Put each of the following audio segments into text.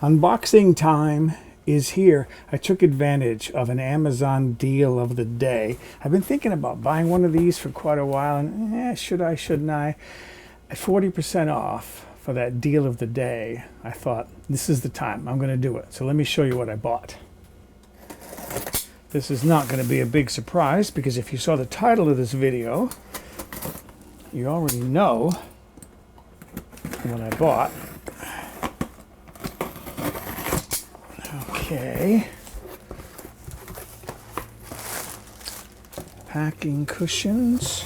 Unboxing time is here. I took advantage of an Amazon deal of the day. I've been thinking about buying one of these for quite a while, and should I, shouldn't I? At 40% off for that deal of the day, I thought, this is the time. I'm going to do it. So let me show you what I bought. This is not going to be a big surprise, because if you saw the title of this video, you already know what I bought. Okay. Packing cushions.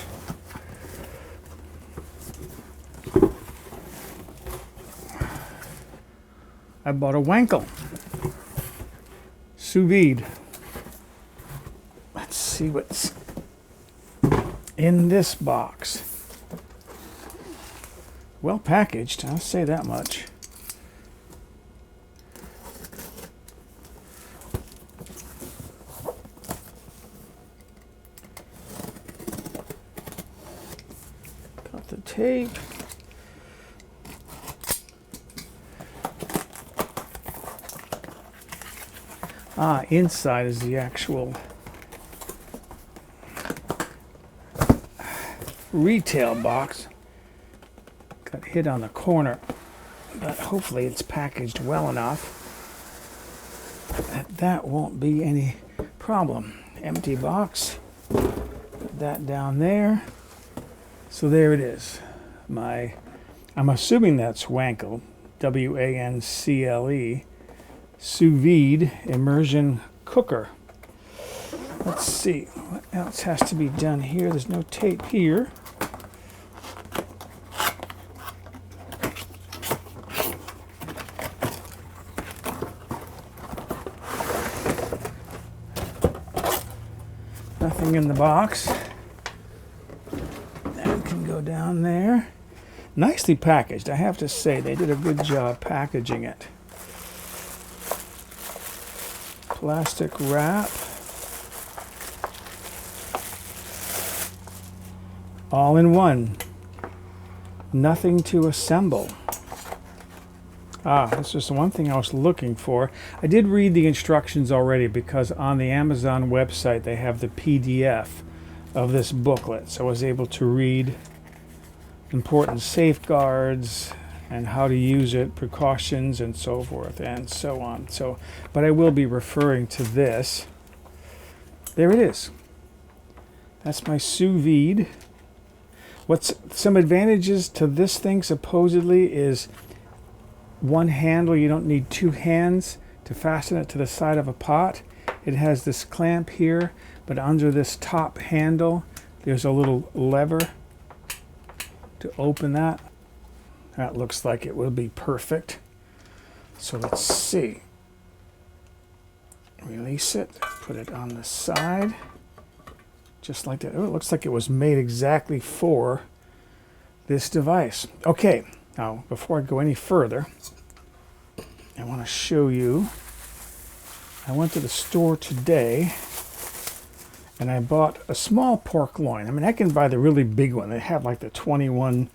I bought a Wancle Sous Vide. Let's see what's in this box. Well packaged, I'll say that much. Got the tape. Inside is the actual retail box. Got hit on the corner, but hopefully it's packaged well enough that won't be any problem. Empty box. Put that down there. So there it is. I'm assuming that's Wancle, W-A-N-C-L-E, Sous Vide Immersion cooker. Let's see what else has to be done here. There's no tape here. Nothing in the box. That can go down there. Nicely packaged, I have to say. They did a good job packaging it. Plastic wrap. All in one. Nothing to assemble. This is one thing I was looking for. I did read the instructions already, because on the Amazon website they have the PDF of this booklet. So I was able to read important safeguards and how to use it, precautions and so forth and so on. But I will be referring to this. There it is. That's my Sous Vide. What's some advantages to this thing supposedly is one handle. You don't need two hands to fasten it to the side of a pot. It has this clamp here, but under this top handle there's a little lever to open that. That looks like it will be perfect. So let's see. Release it, put it on the side, just like that. Oh, it looks like it was made exactly for this device. Okay, now before I go any further, I want to show you. I went to the store today and I bought a small pork loin. I mean, I can buy the really big one. They have like the 21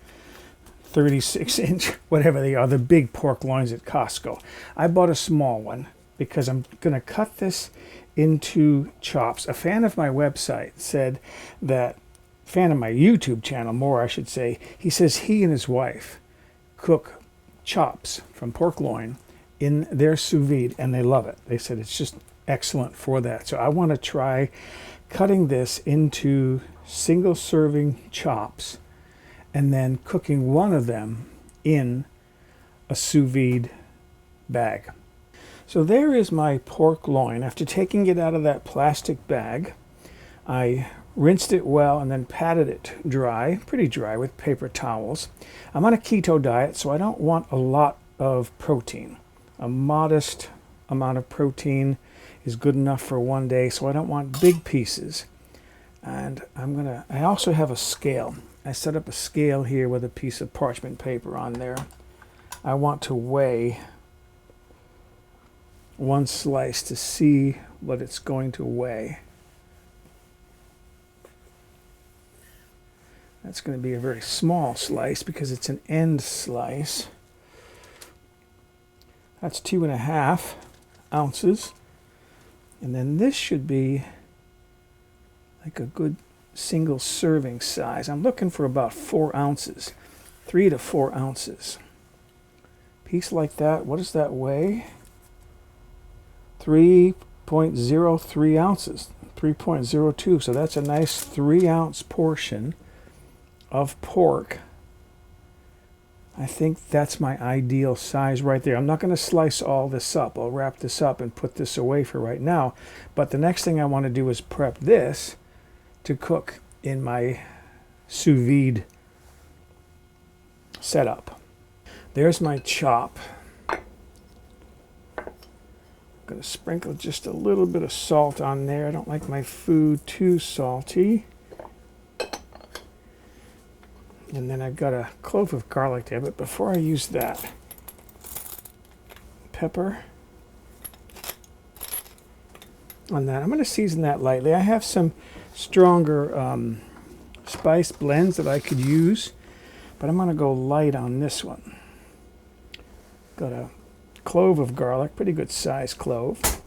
36-inch, whatever they are, the big pork loins at Costco. I bought a small one because I'm going to cut this into chops. A fan of my website said that, fan of my YouTube channel more I should say, he says he and his wife cook chops from pork loin in their sous vide and they love it. They said it's just excellent for that. So I want to try cutting this into single serving chops and then cooking one of them in a sous vide bag. So there is my pork loin. After taking it out of that plastic bag, I rinsed it well and then patted it dry, pretty dry, with paper towels. I'm on a keto diet, so I don't want a lot of protein. A modest amount of protein is good enough for one day, so I don't want big pieces. And I also have a scale. I set up a scale here with a piece of parchment paper on there. I want to weigh one slice to see what it's going to weigh. That's going to be a very small slice because it's an end slice. That's 2.5 ounces. And then this should be like a good single serving size. I'm looking for about 4 ounces, 3 to 4 ounces. Piece like that, what does that weigh? 3.03 ounces, 3.02. So that's a nice 3-ounce portion of pork. I think that's my ideal size right there. I'm not going to slice all this up. I'll wrap this up and put this away for right now. But the next thing I want to do is prep this to cook in my sous vide setup. There's my chop. I'm going to sprinkle just a little bit of salt on there. I don't like my food too salty. And then I've got a clove of garlic there, but before I use that, pepper on that. I'm going to season that lightly. I have some stronger spice blends that I could use, but I'm going to go light on this one. Got a clove of garlic, pretty good size clove.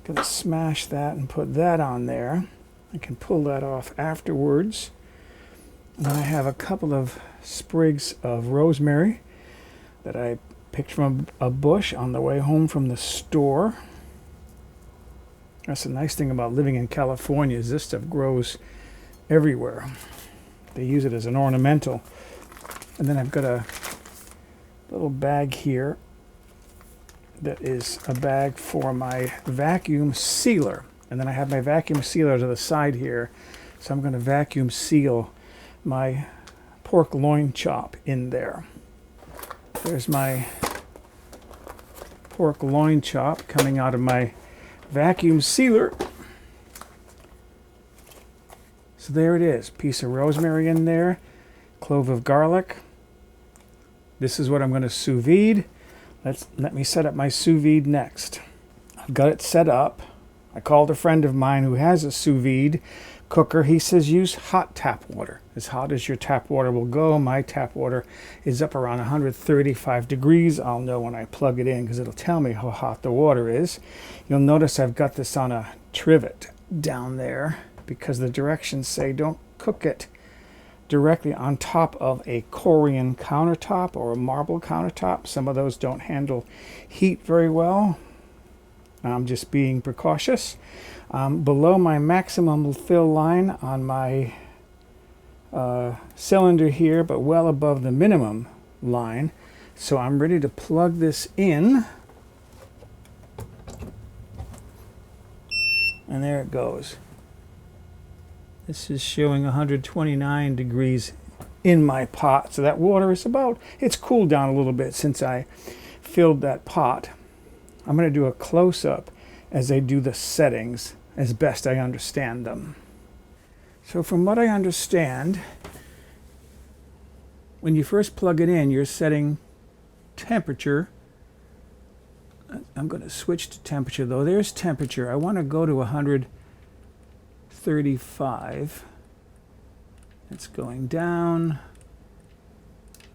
Going to smash that and put that on there. I can pull that off afterwards. And I have a couple of sprigs of rosemary that I picked from a bush on the way home from the store. That's the nice thing about living in California, is this stuff grows everywhere. They use it as an ornamental. And then I've got a little bag here that is a bag for my vacuum sealer. And then I have my vacuum sealer to the side here. So I'm going to vacuum seal my pork loin chop in there. There's my pork loin chop coming out of my vacuum sealer. So there it is. Piece of rosemary in there, clove of garlic. This is what I'm going to sous vide. Let me set up my sous vide next. I've got it set up. I called a friend of mine who has a sous vide cooker. He says use hot tap water. As hot as your tap water will go. My tap water is up around 135 degrees. I'll know when I plug it in because it'll tell me how hot the water is. You'll notice I've got this on a trivet down there because the directions say don't cook it directly on top of a Korean countertop or a marble countertop. Some of those don't handle heat very well. I'm just being precautious. Below my maximum fill line on my cylinder here, but well above the minimum line. So I'm ready to plug this in. And there it goes. This is showing 129 degrees in my pot. So that water is it's cooled down a little bit since I filled that pot. I'm going to do a close-up as I do the settings as best I understand them. So from what I understand, when you first plug it in, you're setting temperature. I'm going to switch to temperature though. There's temperature. I want to go to 135. It's going down.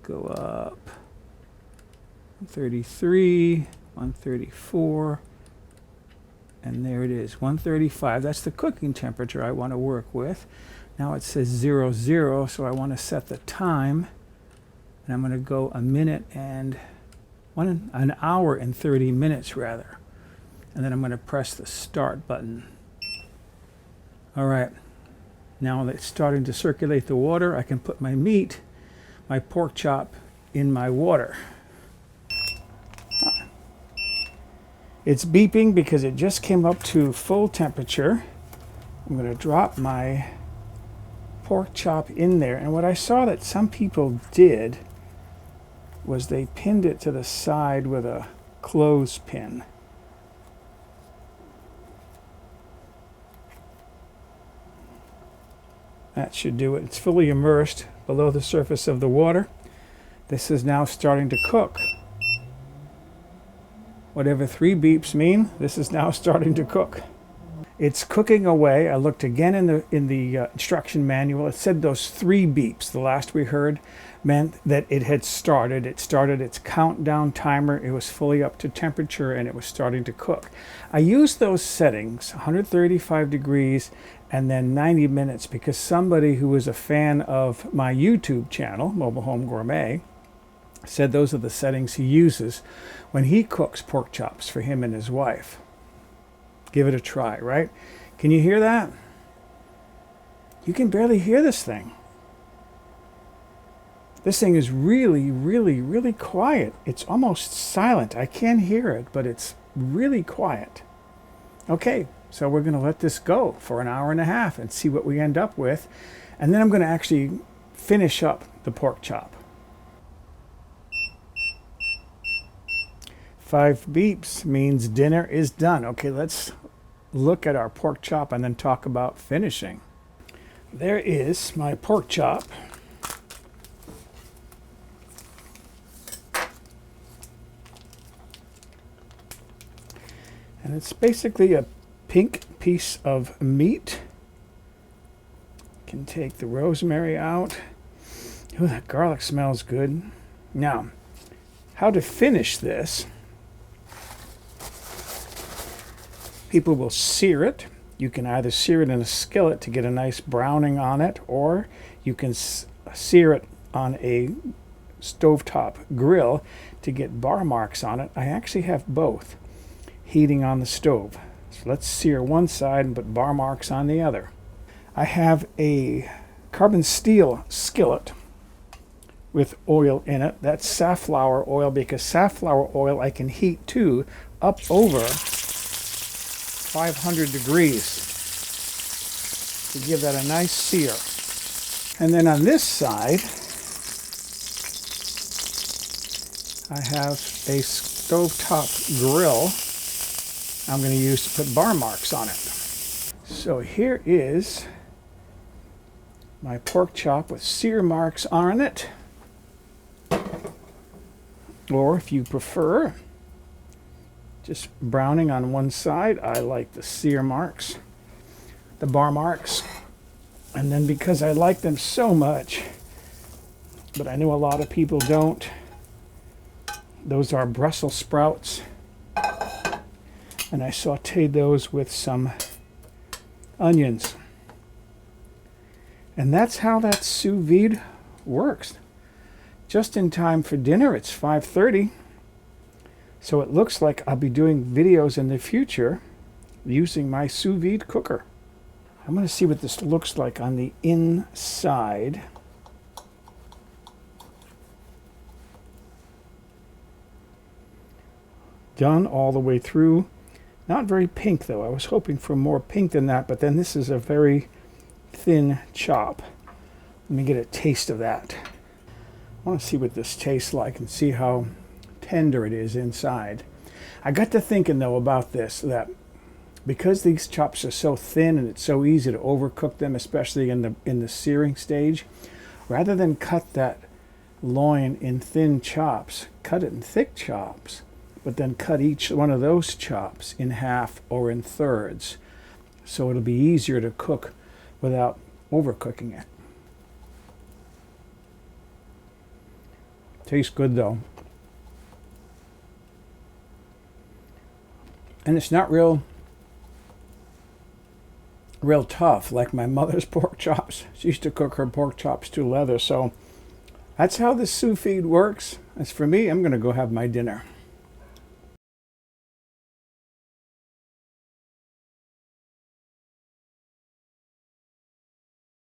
Go up. 133, 134. And there it is, 135. That's the cooking temperature I want to work with. Now it says 00, so I want to set the time. And I'm going to go an hour and 30 minutes rather. And then I'm going to press the start button. All right. Now that it's starting to circulate the water, I can put my meat, my pork chop, in my water. It's beeping because it just came up to full temperature. I'm going to drop my pork chop in there. And what I saw that some people did was they pinned it to the side with a clothespin. That should do it. It's fully immersed below the surface of the water. This is now starting to cook. Whatever 3 beeps mean, this is now starting to cook. It's cooking away. I looked again in the instruction manual. It said those 3 beeps, the last we heard, meant that it had started. It started its countdown timer. It was fully up to temperature and it was starting to cook. I used those settings, 135 degrees and then 90 minutes, because somebody who was a fan of my YouTube channel, Mobile Home Gourmet, said those are the settings he uses when he cooks pork chops for him and his wife. Give it a try, right? Can you hear that? You can barely hear this thing. This thing is really, really, really quiet. It's almost silent. I can hear it, but it's really quiet. Okay, so we're going to let this go for an hour and a half and see what we end up with. And then I'm going to actually finish up the pork chop. 5 beeps means dinner is done. Okay, let's look at our pork chop and then talk about finishing. There is my pork chop. And it's basically a pink piece of meat. You can take the rosemary out. Oh, that garlic smells good. Now, how to finish this? People will sear it. You can either sear it in a skillet to get a nice browning on it, or you can sear it on a stovetop grill to get bar marks on it. I actually have both heating on the stove. So let's sear one side and put bar marks on the other. I have a carbon steel skillet with oil in it. That's safflower oil, because safflower oil I can heat to up over 500 degrees to give that a nice sear. And then on this side, I have a stovetop grill I'm going to use to put bar marks on it. So here is my pork chop with sear marks on it. Or if you prefer, just browning on one side. I like the sear marks, the bar marks. And then because I like them so much, but I know a lot of people don't, those are Brussels sprouts. And I sauteed those with some onions. And that's how that sous vide works. Just in time for dinner. It's 5:30. So it looks like I'll be doing videos in the future using my sous vide cooker. I'm going to see what this looks like on the inside. Done all the way through. Not very pink though. I was hoping for more pink than that, but then this is a very thin chop. Let me get a taste of that. I want to see what this tastes like and see how tender it is inside. I got to thinking though about this, that because these chops are so thin and it's so easy to overcook them, especially in the searing stage, rather than cut that loin in thin chops, cut it in thick chops, but then cut each one of those chops in half or in thirds, so it'll be easier to cook without overcooking it. Tastes good though. And it's not real tough like my mother's pork chops. She used to cook her pork chops to leather. So that's how the sous vide works. As for me, I'm going to go have my dinner.